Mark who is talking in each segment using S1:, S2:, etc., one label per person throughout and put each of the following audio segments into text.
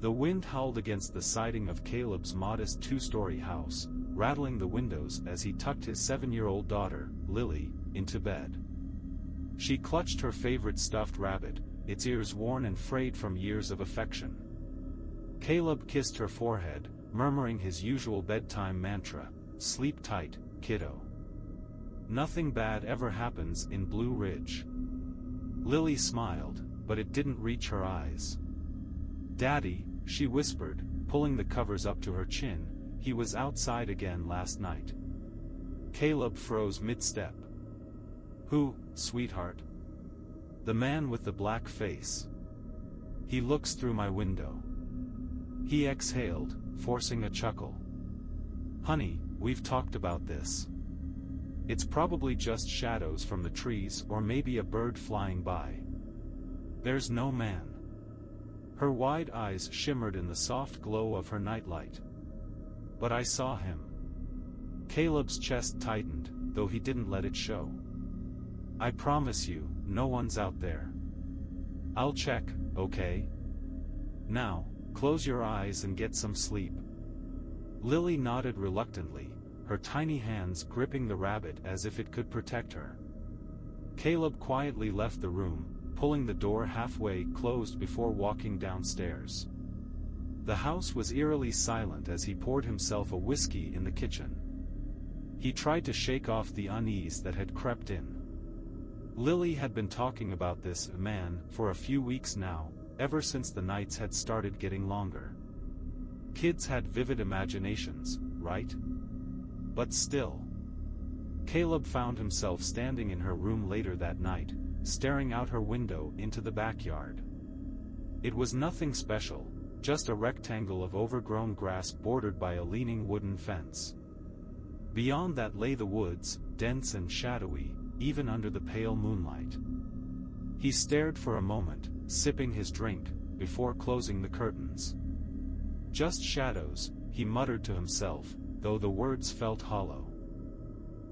S1: The wind howled against the siding of Caleb's modest two-story house, rattling the windows as he tucked his 7-year-old daughter, Lily, into bed. She clutched her favorite stuffed rabbit, its ears worn and frayed from years of affection. Caleb kissed her forehead, murmuring his usual bedtime mantra, "Sleep tight, kiddo. Nothing bad ever happens in Blue Ridge." Lily smiled, but it didn't reach her eyes. "Daddy," she whispered, pulling the covers up to her chin, "he was outside again last night." Caleb froze mid-step. "Who, sweetheart?" "The man with the black face. He looks through my window." He exhaled, forcing a chuckle. "Honey, we've talked about this. It's probably just shadows from the trees or maybe a bird flying by. There's no man." Her wide eyes shimmered in the soft glow of her nightlight. "But I saw him." Caleb's chest tightened, though he didn't let it show. "I promise you, no one's out there. I'll check, okay? Now, close your eyes and get some sleep." Lily nodded reluctantly, her tiny hands gripping the rabbit as if it could protect her. Caleb quietly left the room, pulling the door halfway closed before walking downstairs. The house was eerily silent as he poured himself a whiskey in the kitchen. He tried to shake off the unease that had crept in. Lily had been talking about this man for a few weeks now, ever since the nights had started getting longer. Kids had vivid imaginations, right? But still. Caleb found himself standing in her room later that night, staring out her window into the backyard. It was nothing special, just a rectangle of overgrown grass bordered by a leaning wooden fence. Beyond that lay the woods, dense and shadowy, even under the pale moonlight. He stared for a moment, sipping his drink, before closing the curtains. "Just shadows," he muttered to himself, though the words felt hollow.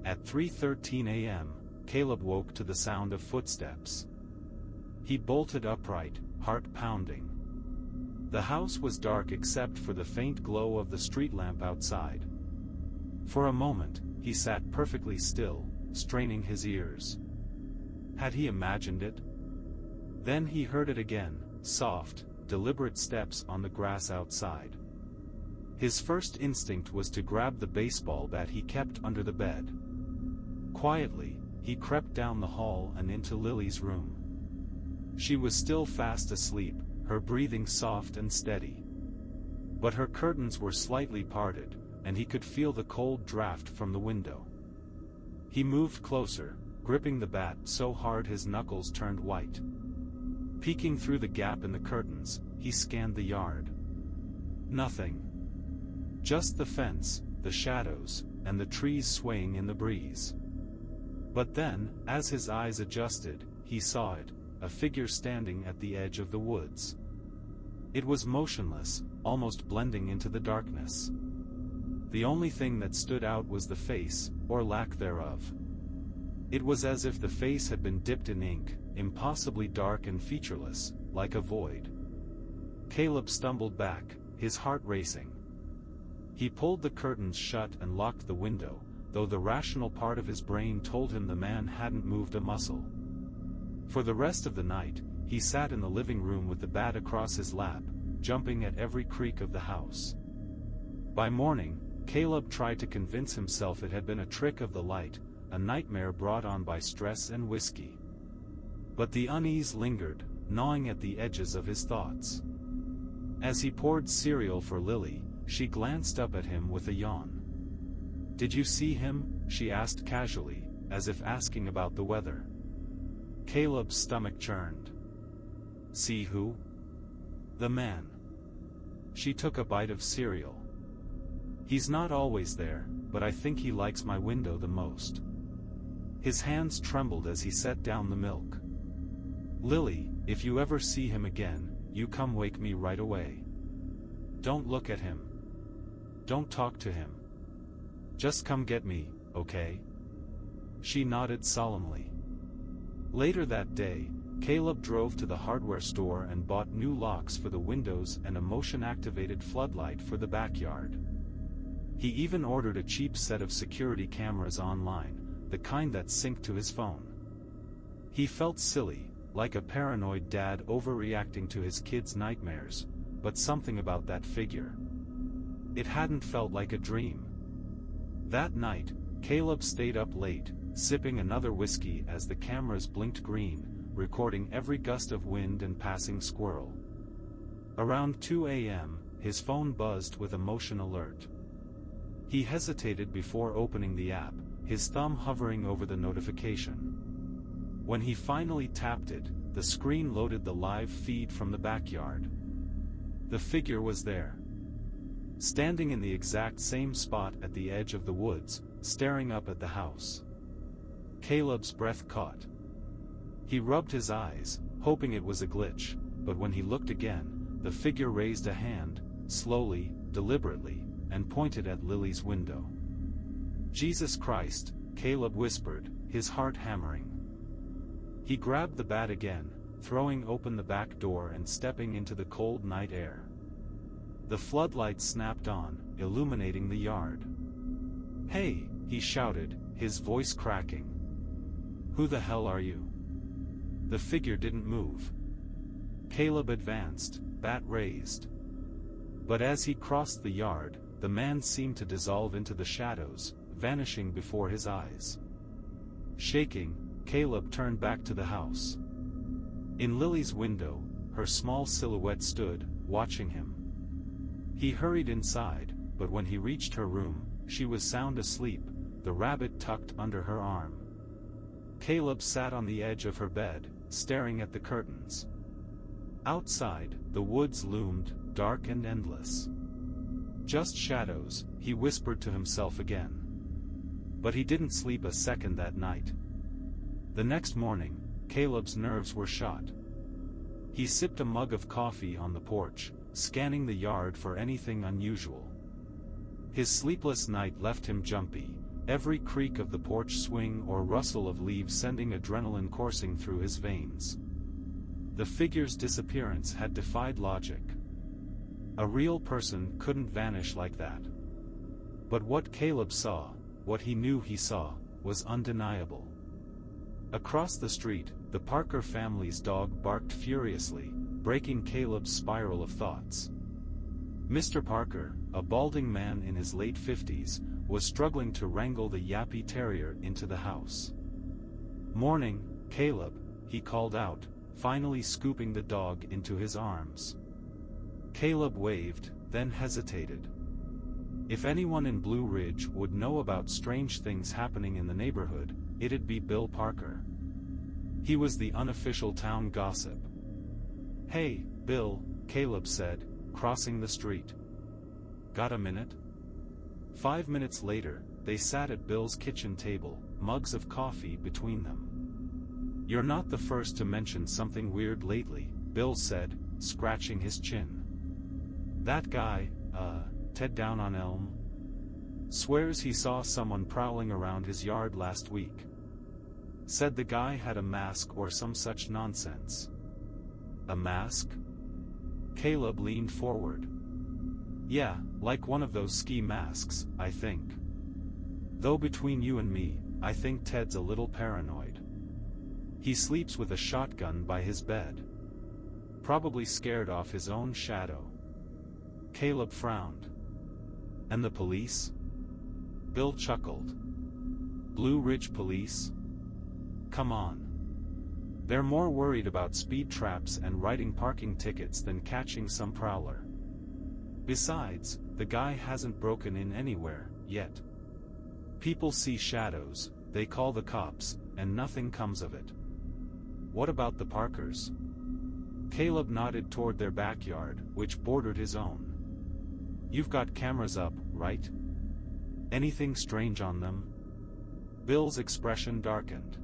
S1: At 3:13 a.m., Caleb woke to the sound of footsteps. He bolted upright, heart pounding. The house was dark except for the faint glow of the street lamp outside. For a moment, he sat perfectly still, straining his ears. Had he imagined it? Then he heard it again, soft, deliberate steps on the grass outside. His first instinct was to grab the baseball bat he kept under the bed. Quietly, he crept down the hall and into Lily's room. She was still fast asleep, her breathing soft and steady. But her curtains were slightly parted, and he could feel the cold draft from the window. He moved closer, gripping the bat so hard his knuckles turned white. Peeking through the gap in the curtains, he scanned the yard. Nothing. Just the fence, the shadows, and the trees swaying in the breeze. But then, as his eyes adjusted, he saw it, a figure standing at the edge of the woods. It was motionless, almost blending into the darkness. The only thing that stood out was the face, or lack thereof. It was as if the face had been dipped in ink, impossibly dark and featureless, like a void. Caleb stumbled back, his heart racing. He pulled the curtains shut and locked the window, though the rational part of his brain told him the man hadn't moved a muscle. For the rest of the night, he sat in the living room with the bat across his lap, jumping at every creak of the house. By morning, Caleb tried to convince himself it had been a trick of the light, a nightmare brought on by stress and whiskey. But the unease lingered, gnawing at the edges of his thoughts. As he poured cereal for Lily, she glanced up at him with a yawn. "Did you see him?" she asked casually, as if asking about the weather. Caleb's stomach churned. "See who?" "The man." She took a bite of cereal. "He's not always there, but I think he likes my window the most." His hands trembled as he set down the milk. "Lily, if you ever see him again, you come wake me right away. Don't look at him. Don't talk to him. Just come get me, okay?" She nodded solemnly. Later that day, Caleb drove to the hardware store and bought new locks for the windows and a motion-activated floodlight for the backyard. He even ordered a cheap set of security cameras online, the kind that synced to his phone. He felt silly, like a paranoid dad overreacting to his kids' nightmares, but something about that figure. It hadn't felt like a dream. That night, Caleb stayed up late, sipping another whiskey as the cameras blinked green, recording every gust of wind and passing squirrel. Around 2 a.m., his phone buzzed with a motion alert. He hesitated before opening the app, his thumb hovering over the notification. When he finally tapped it, the screen loaded the live feed from the backyard. The figure was there. Standing in the exact same spot at the edge of the woods, staring up at the house. Caleb's breath caught. He rubbed his eyes, hoping it was a glitch, but when he looked again, the figure raised a hand, slowly, deliberately, and pointed at Lily's window. "Jesus Christ," Caleb whispered, his heart hammering. He grabbed the bat again, throwing open the back door and stepping into the cold night air. The floodlight snapped on, illuminating the yard. "Hey," he shouted, his voice cracking. "Who the hell are you?" The figure didn't move. Caleb advanced, bat raised. But as he crossed the yard, the man seemed to dissolve into the shadows, vanishing before his eyes. Shaking, Caleb turned back to the house. In Lily's window, her small silhouette stood, watching him. He hurried inside, but when he reached her room, she was sound asleep, the rabbit tucked under her arm. Caleb sat on the edge of her bed, staring at the curtains. Outside, the woods loomed, dark and endless. "Just shadows," he whispered to himself again. But he didn't sleep a second that night. The next morning, Caleb's nerves were shot. He sipped a mug of coffee on the porch, scanning the yard for anything unusual. His sleepless night left him jumpy, every creak of the porch swing or rustle of leaves sending adrenaline coursing through his veins. The figure's disappearance had defied logic. A real person couldn't vanish like that. But what Caleb saw, what he knew he saw, was undeniable. Across the street, the Parker family's dog barked furiously, breaking Caleb's spiral of thoughts. Mr. Parker, a balding man in his late 50s, was struggling to wrangle the yappy terrier into the house. "Morning, Caleb," he called out, finally scooping the dog into his arms. Caleb waved, then hesitated. If anyone in Blue Ridge would know about strange things happening in the neighborhood, it'd be Bill Parker. He was the unofficial town gossip. "Hey, Bill," Caleb said, crossing the street. "Got a minute?" 5 minutes later, they sat at Bill's kitchen table, mugs of coffee between them. "You're not the first to mention something weird lately," Bill said, scratching his chin. "That guy, Ted down on Elm, swears he saw someone prowling around his yard last week. Said the guy had a mask or some such nonsense." "A mask?" Caleb leaned forward. "Yeah, like one of those ski masks, I think. Though between you and me, I think Ted's a little paranoid. He sleeps with a shotgun by his bed. Probably scared off his own shadow." Caleb frowned. "And the police?" Bill chuckled. "Blue Ridge Police? Come on. They're more worried about speed traps and writing parking tickets than catching some prowler. Besides, the guy hasn't broken in anywhere, yet. People see shadows, they call the cops, and nothing comes of it." "What about the Parkers?" Caleb nodded toward their backyard, which bordered his own. "You've got cameras up, right? Anything strange on them?" Bill's expression darkened.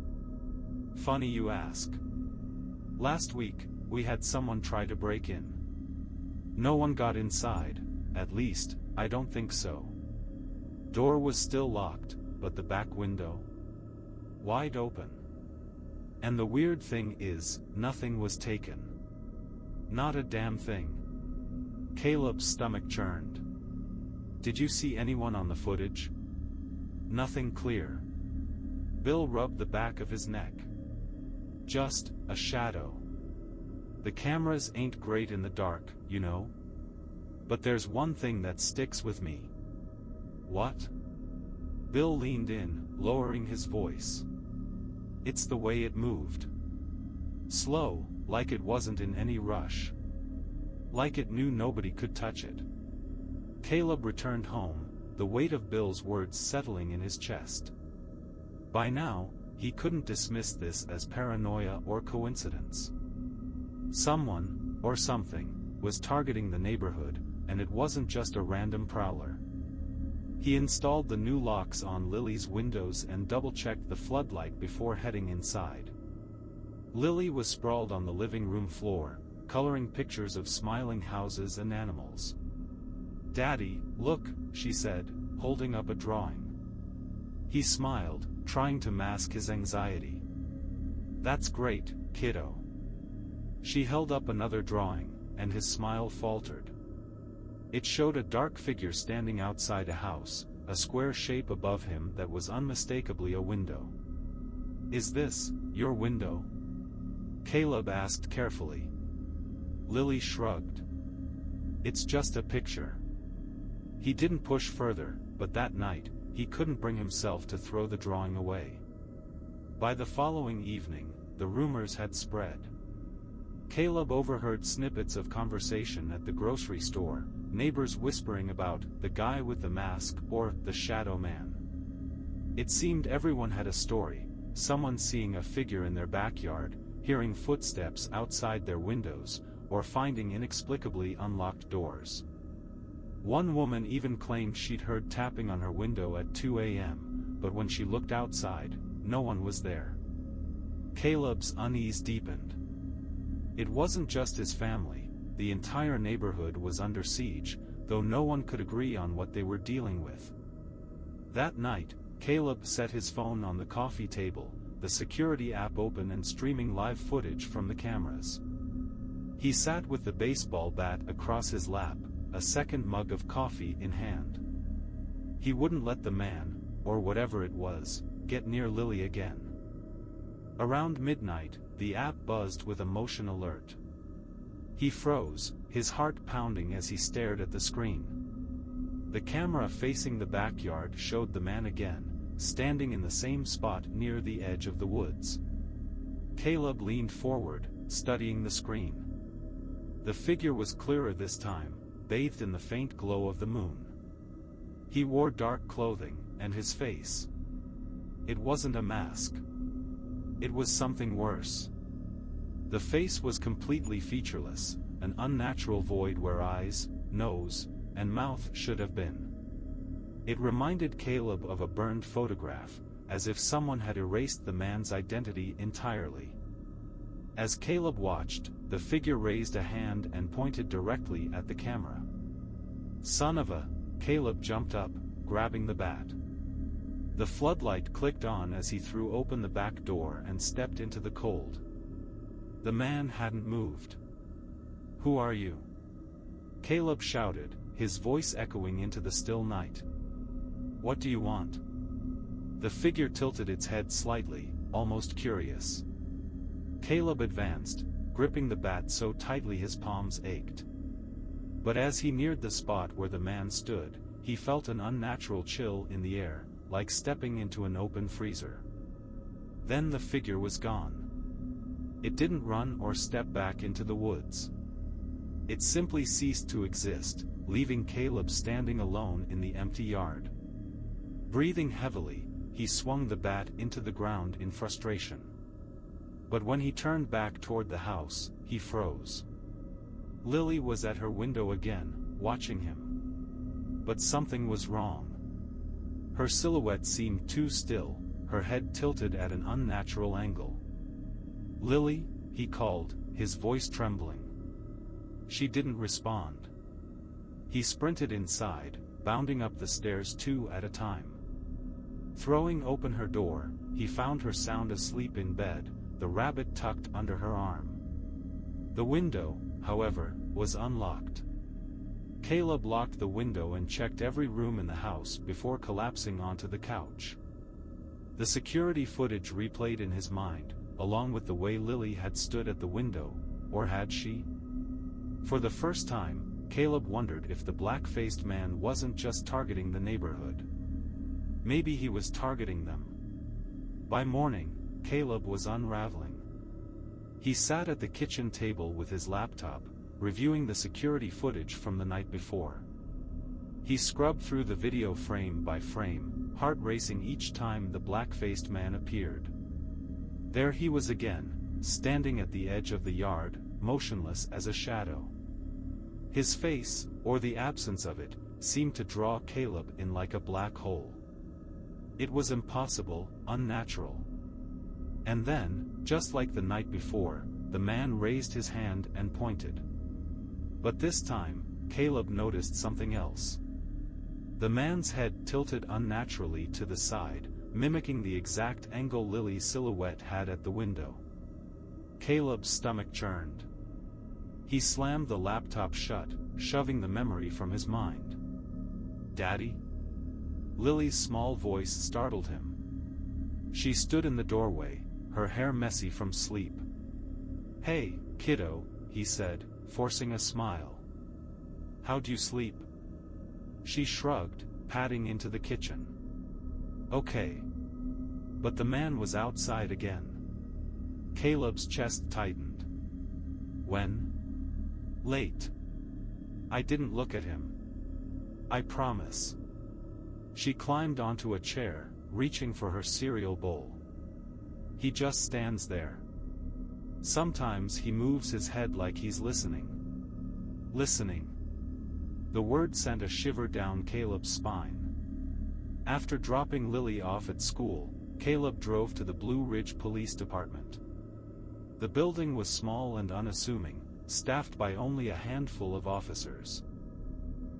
S1: "Funny you ask. Last week, we had someone try to break in. No one got inside, at least, I don't think so. Door was still locked, but the back window? Wide open. And the weird thing is, nothing was taken. Not a damn thing. Caleb's stomach churned. Did you see anyone on the footage? Nothing clear. Bill rubbed the back of his neck. Just a shadow. The cameras ain't great in the dark, you know. But there's one thing that sticks with me. What? Bill leaned in, lowering his voice. It's the way it moved. Slow, like it wasn't in any rush. Like it knew nobody could touch it. Caleb returned home, the weight of Bill's words settling in his chest. By now, he couldn't dismiss this as paranoia or coincidence. Someone, or something, was targeting the neighborhood, and it wasn't just a random prowler. He installed the new locks on Lily's windows and double-checked the floodlight before heading inside. Lily was sprawled on the living room floor, coloring pictures of smiling houses and animals. "Daddy, look," she said, holding up a drawing. He smiled, trying to mask his anxiety. "That's great, kiddo." She held up another drawing, and his smile faltered. It showed a dark figure standing outside a house, a square shape above him that was unmistakably a window. "Is this your window?" Caleb asked carefully. Lily shrugged. "It's just a picture." He didn't push further, but that night, he couldn't bring himself to throw the drawing away. By the following evening, the rumors had spread. Caleb overheard snippets of conversation at the grocery store, neighbors whispering about the guy with the mask or the shadow man. It seemed everyone had a story, someone seeing a figure in their backyard, hearing footsteps outside their windows, or finding inexplicably unlocked doors. One woman even claimed she'd heard tapping on her window at 2 a.m., but when she looked outside, no one was there. Caleb's unease deepened. It wasn't just his family, the entire neighborhood was under siege, though no one could agree on what they were dealing with. That night, Caleb set his phone on the coffee table, the security app open and streaming live footage from the cameras. He sat with the baseball bat across his lap, a second mug of coffee in hand. He wouldn't let the man, or whatever it was, get near Lily again. Around midnight, the app buzzed with a motion alert. He froze, his heart pounding as he stared at the screen. The camera facing the backyard showed the man again, standing in the same spot near the edge of the woods. Caleb leaned forward, studying the screen. The figure was clearer this time, bathed in the faint glow of the moon. He wore dark clothing, and his face. It wasn't a mask. It was something worse. The face was completely featureless, an unnatural void where eyes, nose, and mouth should have been. It reminded Caleb of a burned photograph, as if someone had erased the man's identity entirely. As Caleb watched, the figure raised a hand and pointed directly at the camera. "Son of a..." Caleb jumped up, grabbing the bat. The floodlight clicked on as he threw open the back door and stepped into the cold. The man hadn't moved. "Who are you?" Caleb shouted, his voice echoing into the still night. "What do you want?" The figure tilted its head slightly, almost curious. Caleb advanced, gripping the bat so tightly his palms ached. But as he neared the spot where the man stood, he felt an unnatural chill in the air, like stepping into an open freezer. Then the figure was gone. It didn't run or step back into the woods. It simply ceased to exist, leaving Caleb standing alone in the empty yard. Breathing heavily, he swung the bat into the ground in frustration. But when he turned back toward the house, he froze. Lily was at her window again, watching him. But something was wrong. Her silhouette seemed too still, her head tilted at an unnatural angle. "Lily," he called, his voice trembling. She didn't respond. He sprinted inside, bounding up the stairs 2 at a time. Throwing open her door, he found her sound asleep in bed, the rabbit tucked under her arm. The window, however, was unlocked. Caleb locked the window and checked every room in the house before collapsing onto the couch. The security footage replayed in his mind, along with the way Lily had stood at the window, or had she? For the first time, Caleb wondered if the black-faced man wasn't just targeting the neighborhood. Maybe he was targeting them. By morning, Caleb was unraveling. He sat at the kitchen table with his laptop, reviewing the security footage from the night before. He scrubbed through the video frame by frame, heart racing each time the black-faced man appeared. There he was again, standing at the edge of the yard, motionless as a shadow. His face, or the absence of it, seemed to draw Caleb in like a black hole. It was impossible, unnatural. And then, just like the night before, the man raised his hand and pointed. But this time, Caleb noticed something else. The man's head tilted unnaturally to the side, mimicking the exact angle Lily's silhouette had at the window. Caleb's stomach churned. He slammed the laptop shut, shoving the memory from his mind. "Daddy?" Lily's small voice startled him. She stood in the doorway, her hair messy from sleep. "Hey, kiddo," he said, forcing a smile. "How'd you sleep?" She shrugged, padding into the kitchen. "Okay." But the man was outside again. Caleb's chest tightened. "When?" "Late. I didn't look at him. I promise." She climbed onto a chair, reaching for her cereal bowl. "He just stands there. Sometimes he moves his head like he's listening." Listening. The word sent a shiver down Caleb's spine. After dropping Lily off at school, Caleb drove to the Blue Ridge Police Department. The building was small and unassuming, staffed by only a handful of officers.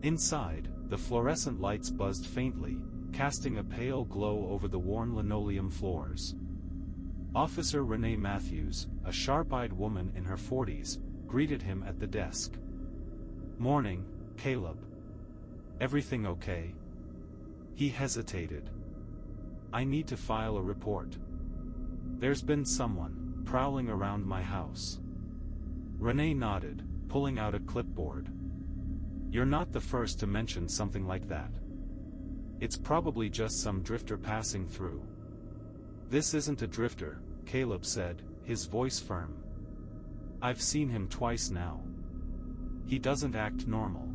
S1: Inside, the fluorescent lights buzzed faintly, casting a pale glow over the worn linoleum floors. Officer Renee Matthews, a sharp-eyed woman in her 40s, greeted him at the desk. "Morning, Caleb. Everything okay?" He hesitated. "I need to file a report. There's been someone prowling around my house." Renee nodded, pulling out a clipboard. "You're not the first to mention something like that. It's probably just some drifter passing through." "This isn't a drifter," Caleb said, his voice firm. "I've seen him twice now. He doesn't act normal.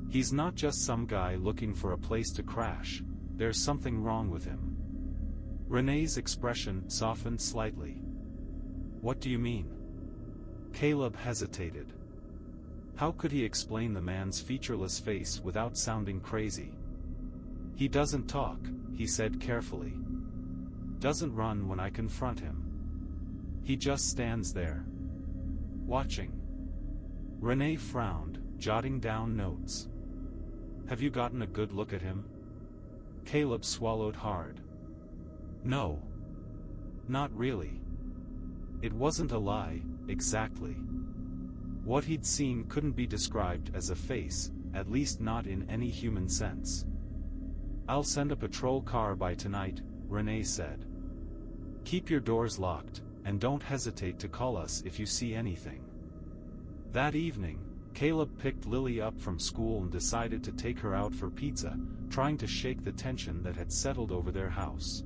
S1: He's not just some guy looking for a place to crash, there's something wrong with him." Renee's expression softened slightly. "What do you mean?" Caleb hesitated. How could he explain the man's featureless face without sounding crazy? "He doesn't talk," he said carefully. "Doesn't run when I confront him. He just stands there. Watching." Renee frowned, jotting down notes. "Have you gotten a good look at him?" Caleb swallowed hard. "No. Not really." It wasn't a lie, exactly. What he'd seen couldn't be described as a face, at least not in any human sense. "I'll send a patrol car by tonight," Renee said. "Keep your doors locked, and don't hesitate to call us if you see anything." That evening, Caleb picked Lily up from school and decided to take her out for pizza, trying to shake the tension that had settled over their house.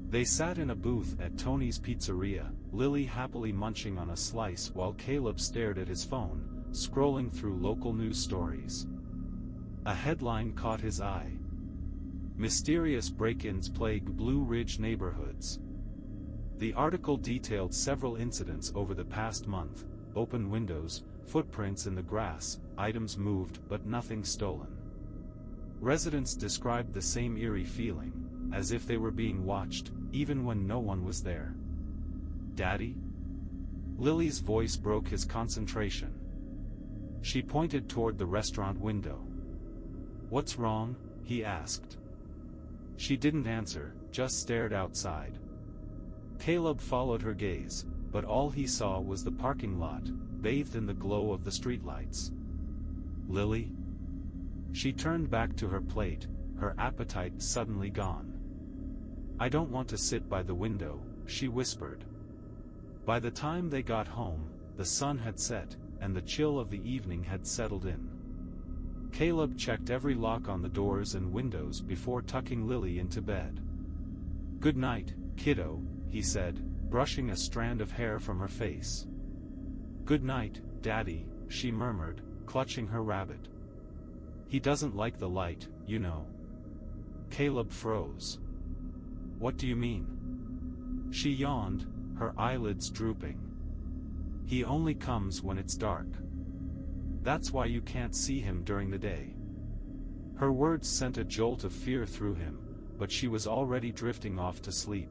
S1: They sat in a booth at Tony's Pizzeria, Lily happily munching on a slice while Caleb stared at his phone, scrolling through local news stories. A headline caught his eye. "Mysterious break-ins plague Blue Ridge neighborhoods." The article detailed several incidents over the past month: open windows, footprints in the grass, items moved but nothing stolen. Residents described the same eerie feeling, as if they were being watched, even when no one was there. "Daddy?" Lily's voice broke his concentration. She pointed toward the restaurant window. "What's wrong?" he asked. She didn't answer, just stared outside. Caleb followed her gaze, but all he saw was the parking lot, bathed in the glow of the streetlights. Lily? She turned back to her plate, her appetite suddenly gone. I don't want to sit by the window, she whispered. By the time they got home, the sun had set, and the chill of the evening had settled in. Caleb checked every lock on the doors and windows before tucking Lily into bed. Good night, kiddo, he said, brushing a strand of hair from her face. Good night, Daddy, she murmured, clutching her rabbit. He doesn't like the light, you know. Caleb froze. What do you mean? She yawned, her eyelids drooping. He only comes when it's dark. That's why you can't see him during the day. Her words sent a jolt of fear through him, but she was already drifting off to sleep.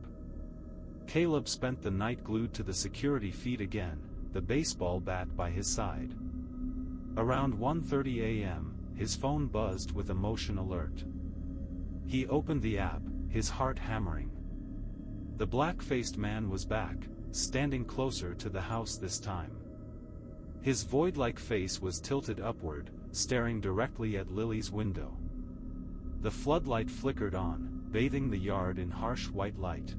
S1: Caleb spent the night glued to the security feed again, the baseball bat by his side. Around 1:30 a.m., his phone buzzed with a motion alert. He opened the app, his heart hammering. The black-faced man was back, standing closer to the house this time. His void-like face was tilted upward, staring directly at Lily's window. The floodlight flickered on, bathing the yard in harsh white light.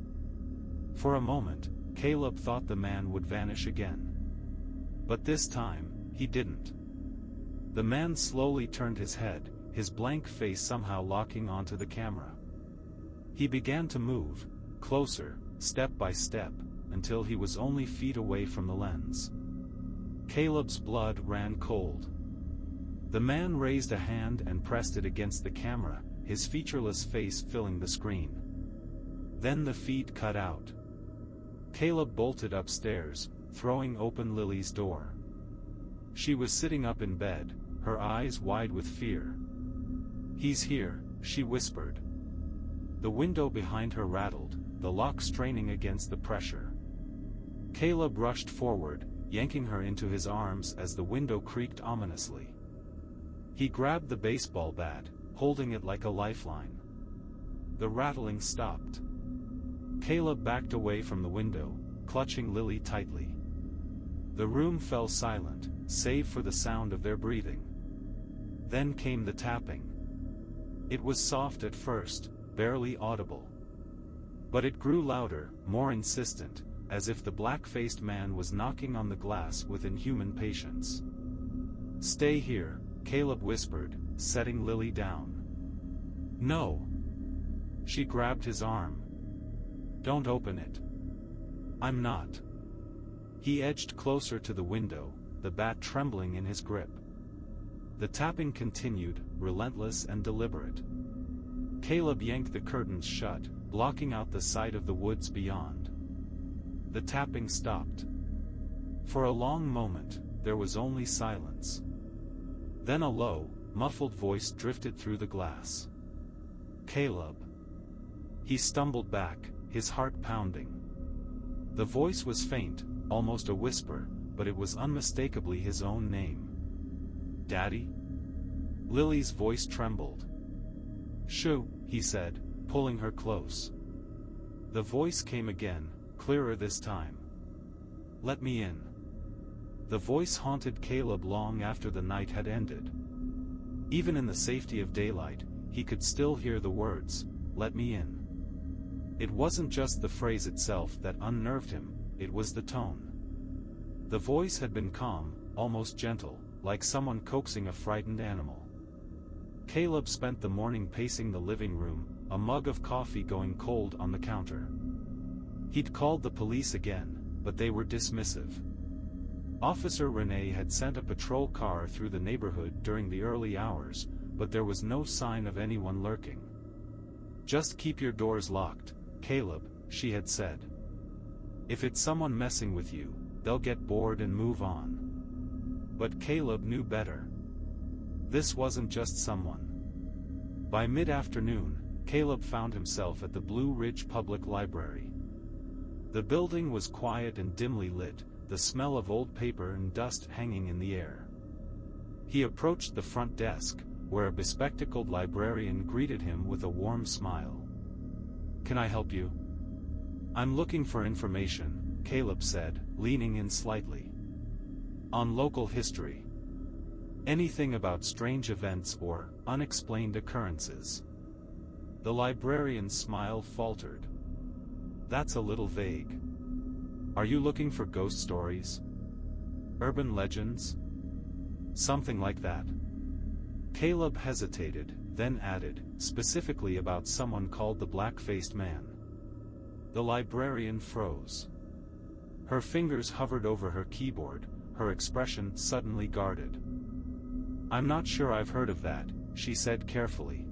S1: For a moment, Caleb thought the man would vanish again. But this time, he didn't. The man slowly turned his head, his blank face somehow locking onto the camera. He began to move, closer, step by step, until he was only feet away from the lens. Caleb's blood ran cold. The man raised a hand and pressed it against the camera, his featureless face filling the screen. Then the feed cut out. Caleb bolted upstairs, throwing open Lily's door. She was sitting up in bed, her eyes wide with fear. He's here, she whispered. The window behind her rattled, the lock straining against the pressure. Caleb rushed forward, yanking her into his arms as the window creaked ominously. He grabbed the baseball bat, holding it like a lifeline. The rattling stopped. Caleb backed away from the window, clutching Lily tightly. The room fell silent, save for the sound of their breathing. Then came the tapping. It was soft at first, barely audible. But it grew louder, more insistent, as if the black-faced man was knocking on the glass with inhuman patience. Stay here, Caleb whispered, setting Lily down. No. She grabbed his arm. Don't open it. I'm not. He edged closer to the window, the bat trembling in his grip. The tapping continued, relentless and deliberate. Caleb yanked the curtains shut, blocking out the sight of the woods beyond. The tapping stopped. For a long moment, there was only silence. Then a low, muffled voice drifted through the glass. Caleb. He stumbled back, his heart pounding. The voice was faint, almost a whisper, but it was unmistakably his own name. Daddy? Lily's voice trembled. Shoo, he said, pulling her close. The voice came again, clearer this time. Let me in. The voice haunted Caleb long after the night had ended. Even in the safety of daylight, he could still hear the words, let me in. It wasn't just the phrase itself that unnerved him, it was the tone. The voice had been calm, almost gentle, like someone coaxing a frightened animal. Caleb spent the morning pacing the living room, a mug of coffee going cold on the counter. He'd called the police again, but they were dismissive. Officer Renee had sent a patrol car through the neighborhood during the early hours, but there was no sign of anyone lurking. Just keep your doors locked, Caleb, she had said. If it's someone messing with you, they'll get bored and move on. But Caleb knew better. This wasn't just someone. By mid-afternoon, Caleb found himself at the Blue Ridge Public Library. The building was quiet and dimly lit, the smell of old paper and dust hanging in the air. He approached the front desk, where a bespectacled librarian greeted him with a warm smile. Can I help you? I'm looking for information, Caleb said, leaning in slightly. On local history. Anything about strange events or unexplained occurrences. The librarian's smile faltered. That's a little vague. Are you looking for ghost stories? Urban legends? Something like that. Caleb hesitated, then added, specifically about someone called the Black-Faced Man. The librarian froze. Her fingers hovered over her keyboard, her expression suddenly guarded. I'm not sure I've heard of that, she said carefully.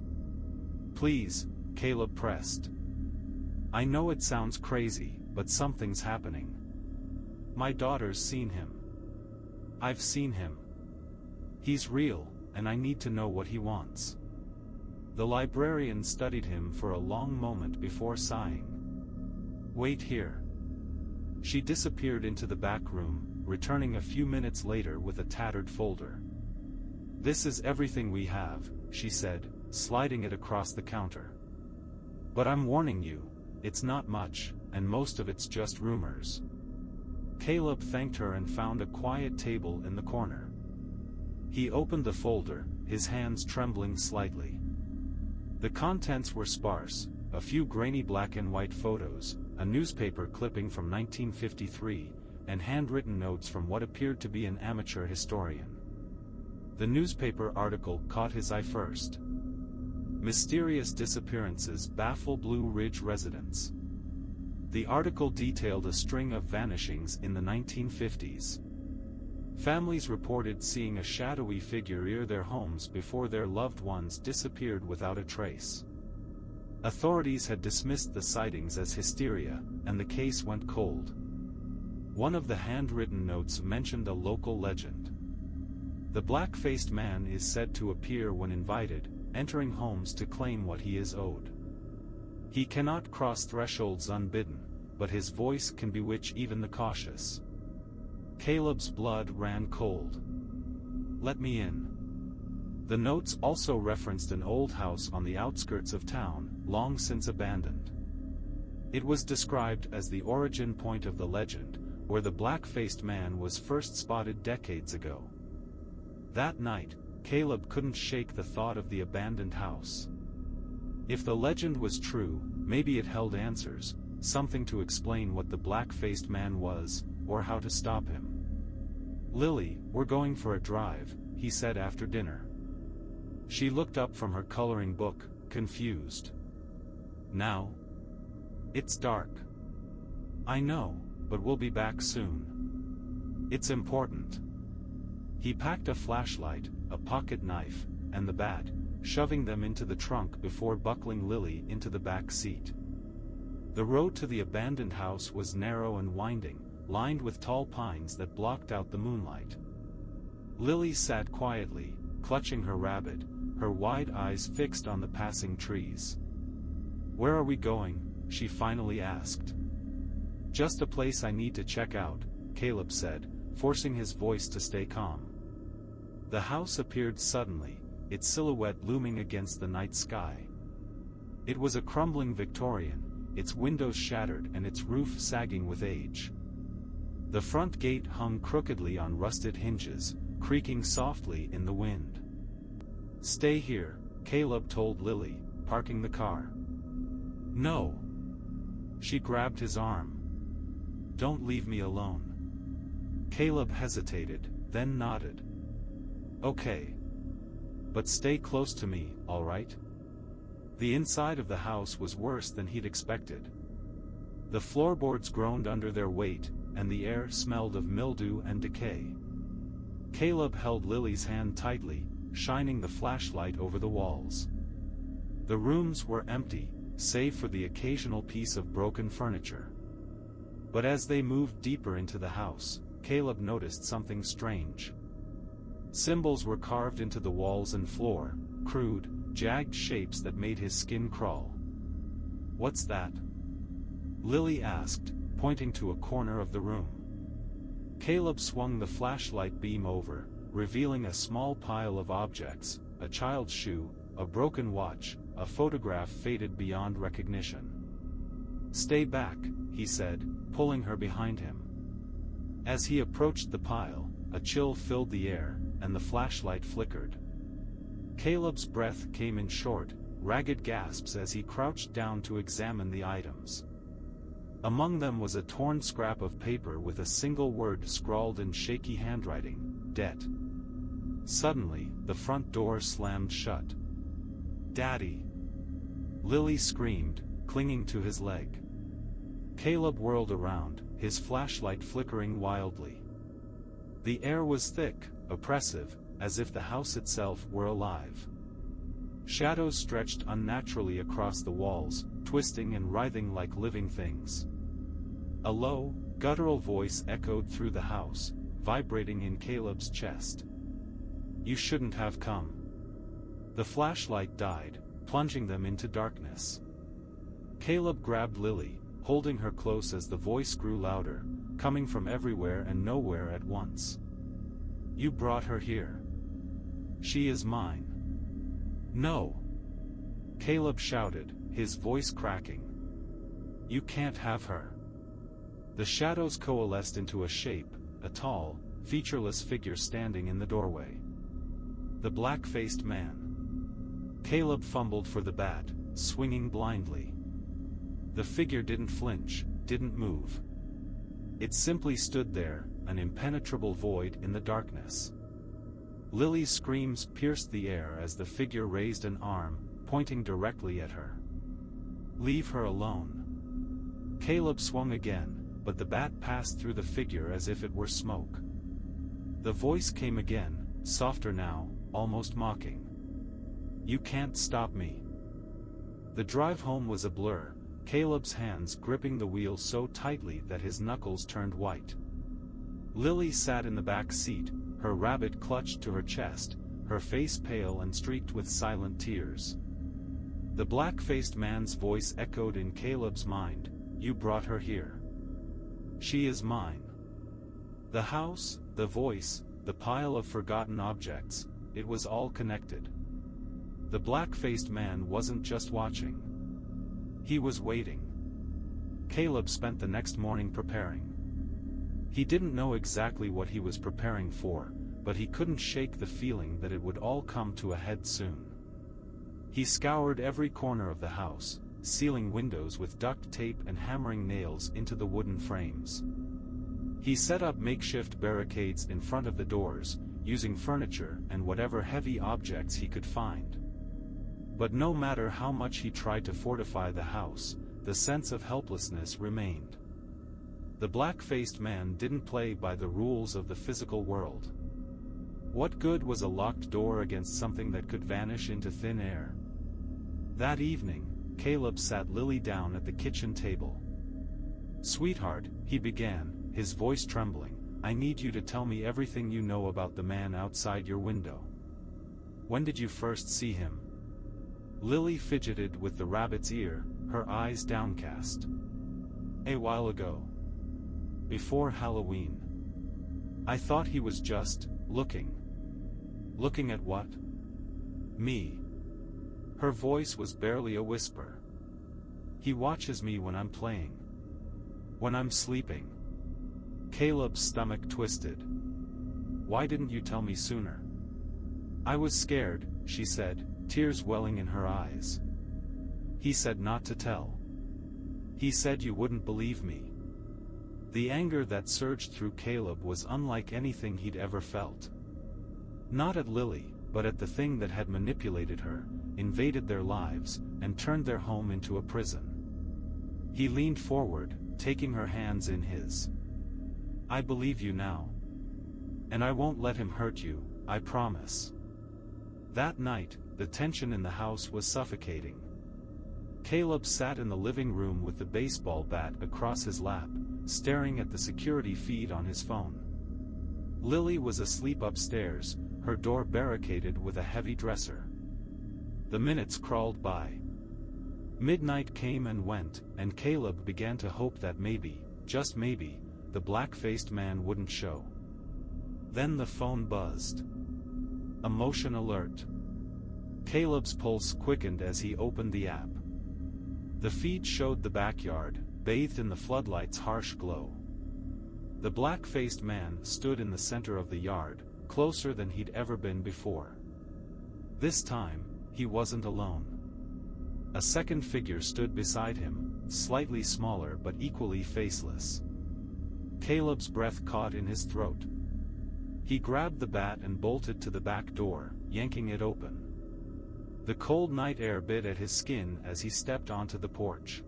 S1: Please, Caleb pressed. I know it sounds crazy, but something's happening. My daughter's seen him. I've seen him. He's real, and I need to know what he wants. The librarian studied him for a long moment before sighing. Wait here. She disappeared into the back room, returning a few minutes later with a tattered folder. This is everything we have, she said, sliding it across the counter. But I'm warning you, it's not much, and most of it's just rumors. Caleb thanked her and found a quiet table in the corner. He opened the folder, his hands trembling slightly. The contents were sparse, a few grainy black and white photos, a newspaper clipping from 1953, and handwritten notes from what appeared to be an amateur historian. The newspaper article caught his eye first. Mysterious disappearances baffle Blue Ridge residents. The article detailed a string of vanishings in the 1950s. Families reported seeing a shadowy figure near their homes before their loved ones disappeared without a trace. Authorities had dismissed the sightings as hysteria, and the case went cold. One of the handwritten notes mentioned a local legend. The black-faced man is said to appear when invited, entering homes to claim what he is owed. He cannot cross thresholds unbidden, but his voice can bewitch even the cautious. Caleb's blood ran cold. Let me in. The notes also referenced an old house on the outskirts of town, long since abandoned. It was described as the origin point of the legend, where the black-faced man was first spotted decades ago. That night, Caleb couldn't shake the thought of the abandoned house. If the legend was true, maybe it held answers, something to explain what the black-faced man was, or how to stop him. Lily, we're going for a drive, he said after dinner. She looked up from her coloring book, confused. Now? It's dark. I know, but we'll be back soon. It's important. He packed a flashlight, a pocket knife, and the bat, shoving them into the trunk before buckling Lily into the back seat. The road to the abandoned house was narrow and winding, lined with tall pines that blocked out the moonlight. Lily sat quietly, clutching her rabbit, her wide eyes fixed on the passing trees. Where are we going? She finally asked. Just a place I need to check out, Caleb said, forcing his voice to stay calm. The house appeared suddenly, its silhouette looming against the night sky. It was a crumbling Victorian, its windows shattered and its roof sagging with age. The front gate hung crookedly on rusted hinges, creaking softly in the wind. Stay here, Caleb told Lily, parking the car. No. She grabbed his arm. Don't leave me alone. Caleb hesitated, then nodded. Okay. But stay close to me, all right? The inside of the house was worse than he'd expected. The floorboards groaned under their weight, and the air smelled of mildew and decay. Caleb held Lily's hand tightly, shining the flashlight over the walls. The rooms were empty, save for the occasional piece of broken furniture. But as they moved deeper into the house, Caleb noticed something strange. Symbols were carved into the walls and floor, crude, jagged shapes that made his skin crawl. What's that? Lily asked, pointing to a corner of the room. Caleb swung the flashlight beam over, revealing a small pile of objects, a child's shoe, a broken watch, a photograph faded beyond recognition. "Stay back," he said, pulling her behind him. As he approached the pile, a chill filled the air, and the flashlight flickered. Caleb's breath came in short, ragged gasps as he crouched down to examine the items. Among them was a torn scrap of paper with a single word scrawled in shaky handwriting: debt. Suddenly, the front door slammed shut. "Daddy!" Lily screamed, clinging to his leg. Caleb whirled around, his flashlight flickering wildly. The air was thick, oppressive, as if the house itself were alive. Shadows stretched unnaturally across the walls, twisting and writhing like living things. A low, guttural voice echoed through the house, vibrating in Caleb's chest. "You shouldn't have come." The flashlight died, plunging them into darkness. Caleb grabbed Lily, holding her close as the voice grew louder, coming from everywhere and nowhere at once. "You brought her here. She is mine." "No!" Caleb shouted, his voice cracking. "You can't have her." The shadows coalesced into a shape, a tall, featureless figure standing in the doorway. The black-faced man. Caleb fumbled for the bat, swinging blindly. The figure didn't flinch, didn't move. It simply stood there, an impenetrable void in the darkness. Lily's screams pierced the air as the figure raised an arm, pointing directly at her. "Leave her alone." Caleb swung again, but the bat passed through the figure as if it were smoke. The voice came again, softer now, almost mocking. "You can't stop me." The drive home was a blur, Caleb's hands gripping the wheel so tightly that his knuckles turned white. Lily sat in the back seat, her rabbit clutched to her chest, her face pale and streaked with silent tears. The black-faced man's voice echoed in Caleb's mind, "You brought her here. She is mine." The house, the voice, the pile of forgotten objects, it was all connected. The black-faced man wasn't just watching. He was waiting. Caleb spent the next morning preparing. He didn't know exactly what he was preparing for, but he couldn't shake the feeling that it would all come to a head soon. He scoured every corner of the house, sealing windows with duct tape and hammering nails into the wooden frames. He set up makeshift barricades in front of the doors, using furniture and whatever heavy objects he could find. But no matter how much he tried to fortify the house, the sense of helplessness remained. The black-faced man didn't play by the rules of the physical world. What good was a locked door against something that could vanish into thin air? That evening, Caleb sat Lily down at the kitchen table. "Sweetheart," he began, his voice trembling, "I need you to tell me everything you know about the man outside your window. When did you first see him?" Lily fidgeted with the rabbit's ear, her eyes downcast. "A while ago. Before Halloween. I thought he was just looking." "Looking at what?" "Me." Her voice was barely a whisper. "He watches me when I'm playing. When I'm sleeping." Caleb's stomach twisted. "Why didn't you tell me sooner?" "I was scared," she said, tears welling in her eyes. "He said not to tell. He said you wouldn't believe me." The anger that surged through Caleb was unlike anything he'd ever felt. Not at Lily, but at the thing that had manipulated her, invaded their lives, and turned their home into a prison. He leaned forward, taking her hands in his. "I believe you now. And I won't let him hurt you, I promise." That night, the tension in the house was suffocating. Caleb sat in the living room with the baseball bat across his lap, staring at the security feed on his phone. Lily was asleep upstairs, her door barricaded with a heavy dresser. The minutes crawled by. Midnight came and went, and Caleb began to hope that maybe, just maybe, the black-faced man wouldn't show. Then the phone buzzed. Emotion alert. Caleb's pulse quickened as he opened the app. The feed showed the backyard, bathed in the floodlight's harsh glow. The black-faced man stood in the center of the yard, closer than he'd ever been before. This time, he wasn't alone. A second figure stood beside him, slightly smaller but equally faceless. Caleb's breath caught in his throat. He grabbed the bat and bolted to the back door, yanking it open. The cold night air bit at his skin as he stepped onto the porch.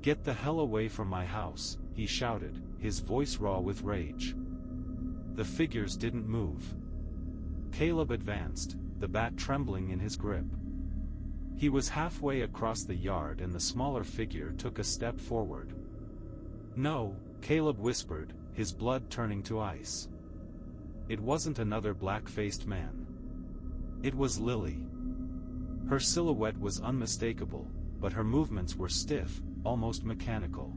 S1: "Get the hell away from my house," he shouted, his voice raw with rage. The figures didn't move. Caleb advanced, the bat trembling in his grip. He was halfway across the yard and the smaller figure took a step forward. "No," Caleb whispered, his blood turning to ice. It wasn't another black-faced man. It was Lily. Her silhouette was unmistakable, but her movements were stiff, almost mechanical.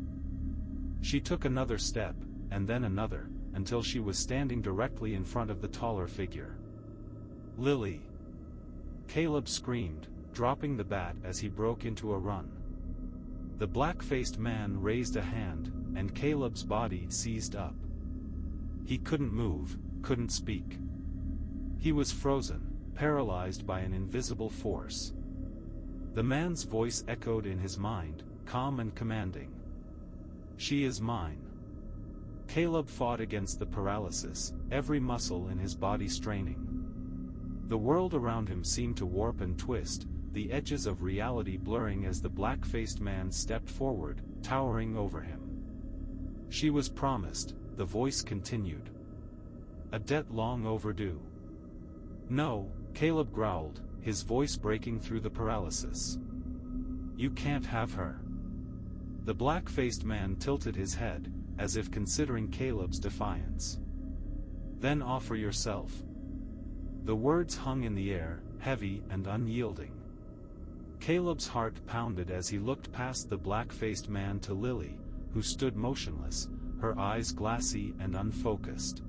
S1: She took another step, and then another, until she was standing directly in front of the taller figure. "Lily!" Caleb screamed, dropping the bat as he broke into a run. The black-faced man raised a hand, and Caleb's body seized up. He couldn't move, couldn't speak. He was frozen, paralyzed by an invisible force. The man's voice echoed in his mind, calm and commanding. "She is mine." Caleb fought against the paralysis, every muscle in his body straining. The world around him seemed to warp and twist, the edges of reality blurring as the black-faced man stepped forward, towering over him. "She was promised," the voice continued. "A debt long overdue." "No," Caleb growled, his voice breaking through the paralysis. "You can't have her." The black-faced man tilted his head, as if considering Caleb's defiance. "Then offer yourself." The words hung in the air, heavy and unyielding. Caleb's heart pounded as he looked past the black-faced man to Lily, who stood motionless, her eyes glassy and unfocused.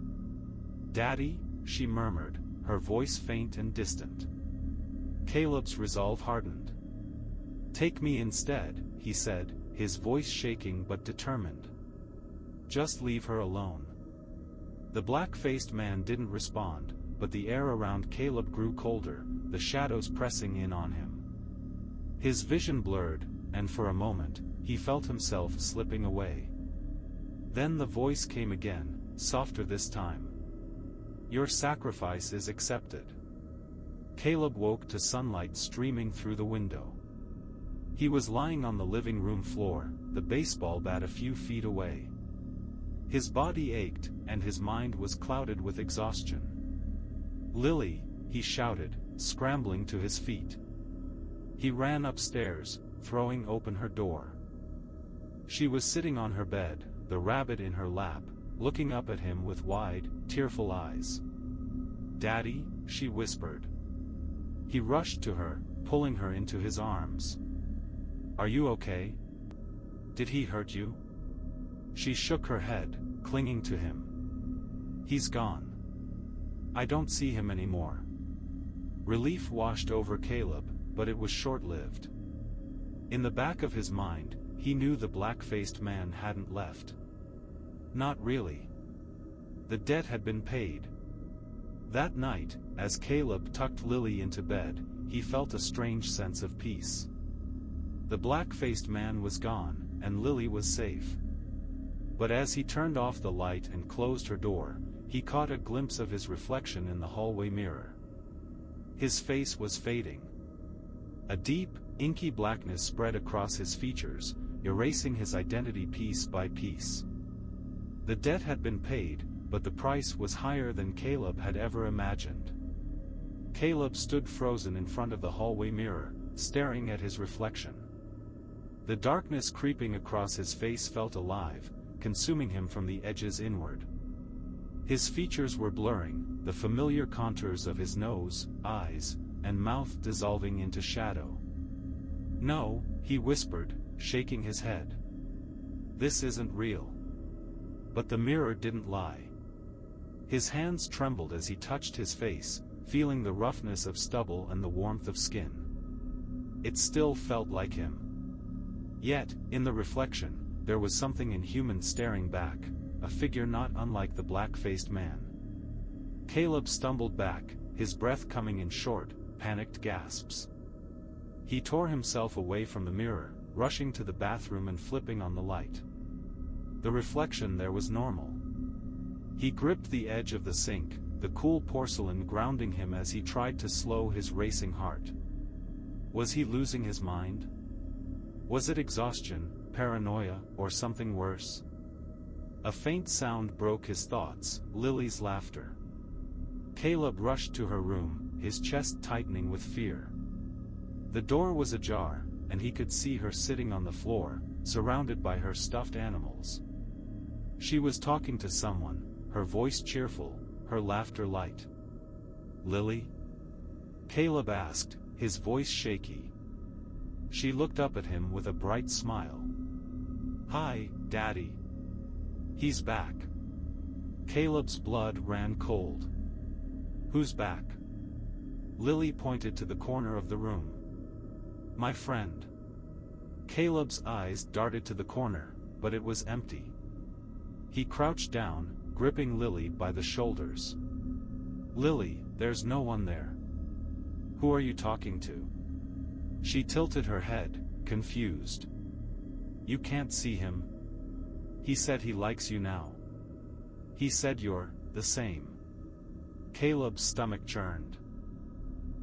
S1: "Daddy," she murmured, her voice faint and distant. Caleb's resolve hardened. "Take me instead," he said, his voice shaking but determined. "Just leave her alone." The black-faced man didn't respond, but the air around Caleb grew colder, the shadows pressing in on him. His vision blurred, and for a moment, he felt himself slipping away. Then the voice came again, softer this time. "Your sacrifice is accepted." Caleb woke to sunlight streaming through the window. He was lying on the living room floor, the baseball bat a few feet away. His body ached, and his mind was clouded with exhaustion. "Lily!" he shouted, scrambling to his feet. He ran upstairs, throwing open her door. She was sitting on her bed, the rabbit in her lap, looking up at him with wide, tearful eyes. "Daddy," she whispered. He rushed to her, pulling her into his arms. "Are you okay? Did he hurt you?" She shook her head, clinging to him. "He's gone. I don't see him anymore." Relief washed over Caleb, but it was short-lived. In the back of his mind, he knew the black-faced man hadn't left. Not really. The debt had been paid. That night, as Caleb tucked Lily into bed, he felt a strange sense of peace. The black-faced man was gone, and Lily was safe. But as he turned off the light and closed her door, he caught a glimpse of his reflection in the hallway mirror. His face was fading. A deep, inky blackness spread across his features, erasing his identity piece by piece. The debt had been paid, but the price was higher than Caleb had ever imagined. Caleb stood frozen in front of the hallway mirror, staring at his reflection. The darkness creeping across his face felt alive, consuming him from the edges inward. His features were blurring, the familiar contours of his nose, eyes, and mouth dissolving into shadow. "No," he whispered, shaking his head. "This isn't real." But the mirror didn't lie. His hands trembled as he touched his face, feeling the roughness of stubble and the warmth of skin. It still felt like him. Yet, in the reflection, there was something inhuman staring back, a figure not unlike the black-faced man. Caleb stumbled back, his breath coming in short, panicked gasps. He tore himself away from the mirror, rushing to the bathroom and flipping on the light. The reflection there was normal. He gripped the edge of the sink, the cool porcelain grounding him as he tried to slow his racing heart. Was he losing his mind? Was it exhaustion, paranoia, or something worse? A faint sound broke his thoughts, Lily's laughter. Caleb rushed to her room, his chest tightening with fear. The door was ajar, and he could see her sitting on the floor, surrounded by her stuffed animals. She was talking to someone, her voice cheerful, her laughter light. "Lily?" Caleb asked, his voice shaky. She looked up at him with a bright smile. "Hi, Daddy." "He's back." Caleb's blood ran cold. "Who's back?" Lily pointed to the corner of the room. "My friend." Caleb's eyes darted to the corner, but it was empty. He crouched down, gripping Lily by the shoulders. "Lily, there's no one there." "Who are you talking to?" She tilted her head, confused. "You can't see him. He said he likes you now. He said you're the same." Caleb's stomach churned.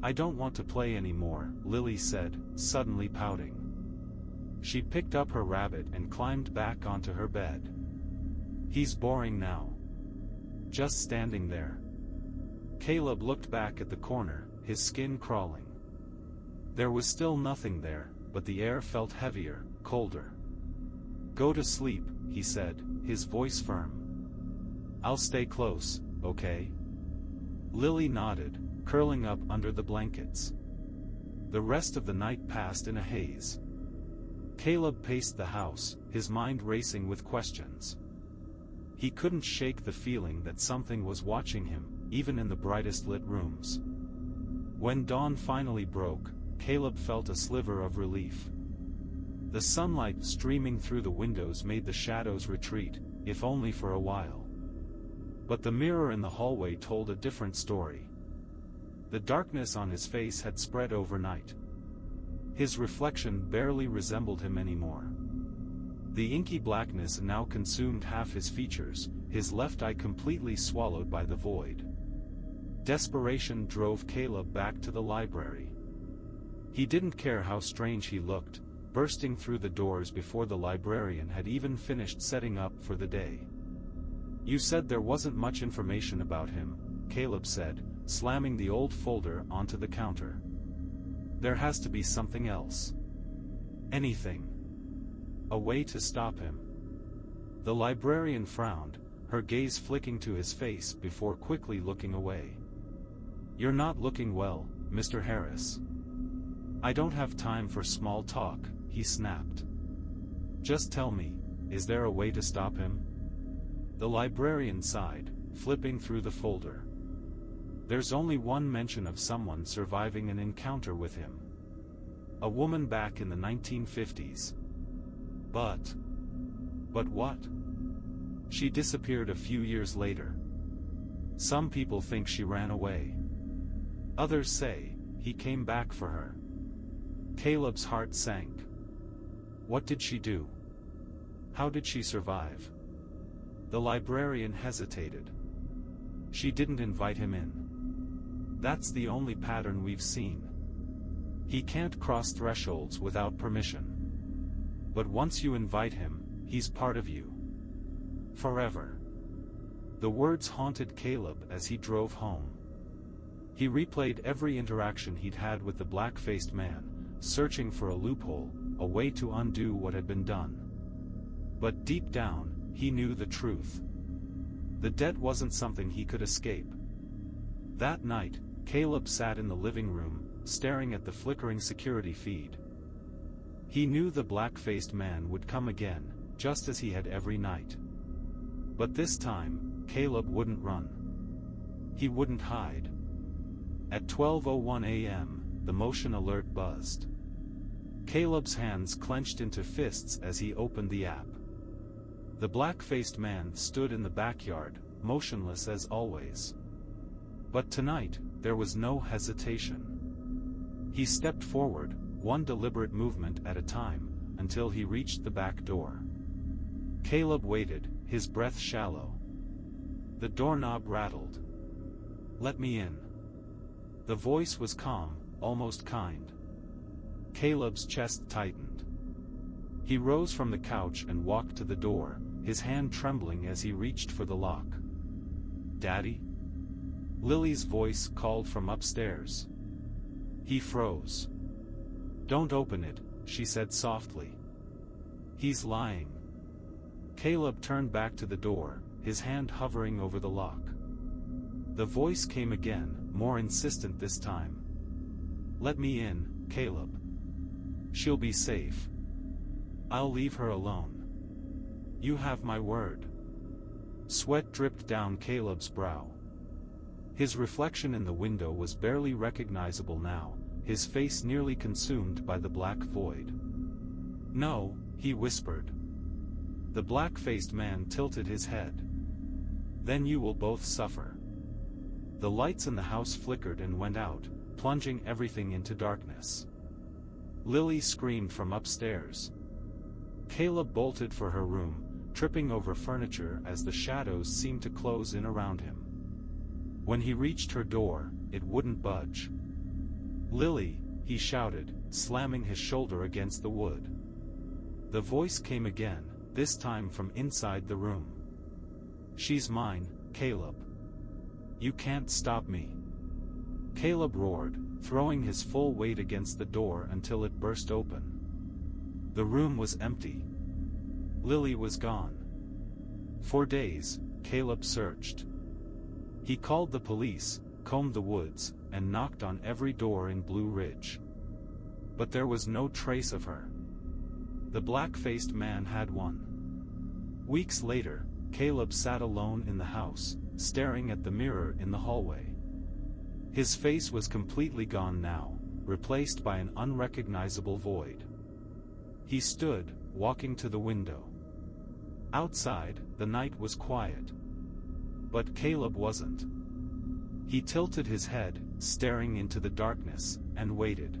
S1: "I don't want to play anymore," Lily said, suddenly pouting. She picked up her rabbit and climbed back onto her bed. "He's boring now. Just standing there." Caleb looked back at the corner, his skin crawling. There was still nothing there, but the air felt heavier, colder. "Go to sleep," he said, his voice firm. "I'll stay close, okay?" Lily nodded, curling up under the blankets. The rest of the night passed in a haze. Caleb paced the house, his mind racing with questions. He couldn't shake the feeling that something was watching him, even in the brightest lit rooms. When dawn finally broke, Caleb felt a sliver of relief. The sunlight streaming through the windows made the shadows retreat, if only for a while. But the mirror in the hallway told a different story. The darkness on his face had spread overnight. His reflection barely resembled him anymore. The inky blackness now consumed half his features, his left eye completely swallowed by the void. Desperation drove Caleb back to the library. He didn't care how strange he looked, bursting through the doors before the librarian had even finished setting up for the day. "You said there wasn't much information about him," Caleb said, slamming the old folder onto the counter. "There has to be something else. Anything. A way to stop him." The librarian frowned, her gaze flicking to his face before quickly looking away. "You're not looking well, Mr. Harris." "I don't have time for small talk," he snapped. "Just tell me, is there a way to stop him?" The librarian sighed, flipping through the folder. "There's only one mention of someone surviving an encounter with him. A woman back in the 1950s. But what? She disappeared a few years later. Some people think she ran away. Others say he came back for her." Caleb's heart sank. What did she do? How did she survive? The librarian hesitated. "She didn't invite him in. That's the only pattern we've seen. He can't cross thresholds without permission. But once you invite him, he's part of you. Forever." The words haunted Caleb as he drove home. He replayed every interaction he'd had with the black-faced man, searching for a loophole, a way to undo what had been done. But deep down, he knew the truth. The debt wasn't something he could escape. That night, Caleb sat in the living room, staring at the flickering security feed. He knew the black-faced man would come again, just as he had every night. But this time, Caleb wouldn't run. He wouldn't hide. At 12:01 a.m., the motion alert buzzed. Caleb's hands clenched into fists as he opened the app. The black-faced man stood in the backyard, motionless as always. But tonight, there was no hesitation. He stepped forward, one deliberate movement at a time, until he reached the back door. Caleb waited, his breath shallow. The doorknob rattled. "Let me in." The voice was calm, almost kind. Caleb's chest tightened. He rose from the couch and walked to the door, his hand trembling as he reached for the lock. "Daddy?" Lily's voice called from upstairs. He froze. "Don't open it," she said softly. "He's lying." Caleb turned back to the door, his hand hovering over the lock. The voice came again, more insistent this time. "Let me in, Caleb. She'll be safe. I'll leave her alone. You have my word." Sweat dripped down Caleb's brow. His reflection in the window was barely recognizable now, his face nearly consumed by the black void. "No," he whispered. The black-faced man tilted his head. "Then you will both suffer." The lights in the house flickered and went out, plunging everything into darkness. Lily screamed from upstairs. Caleb bolted for her room, tripping over furniture as the shadows seemed to close in around him. When he reached her door, it wouldn't budge. "Lily," he shouted, slamming his shoulder against the wood. The voice came again, this time from inside the room. "She's mine, Caleb. You can't stop me." Caleb roared, throwing his full weight against the door until it burst open. The room was empty. Lily was gone. For days, Caleb searched. He called the police, combed the woods, and knocked on every door in Blue Ridge. But there was no trace of her. The black-faced man had won. Weeks later, Caleb sat alone in the house, staring at the mirror in the hallway. His face was completely gone now, replaced by an unrecognizable void. He stood, walking to the window. Outside, the night was quiet. But Caleb wasn't. He tilted his head, staring into the darkness, and waited.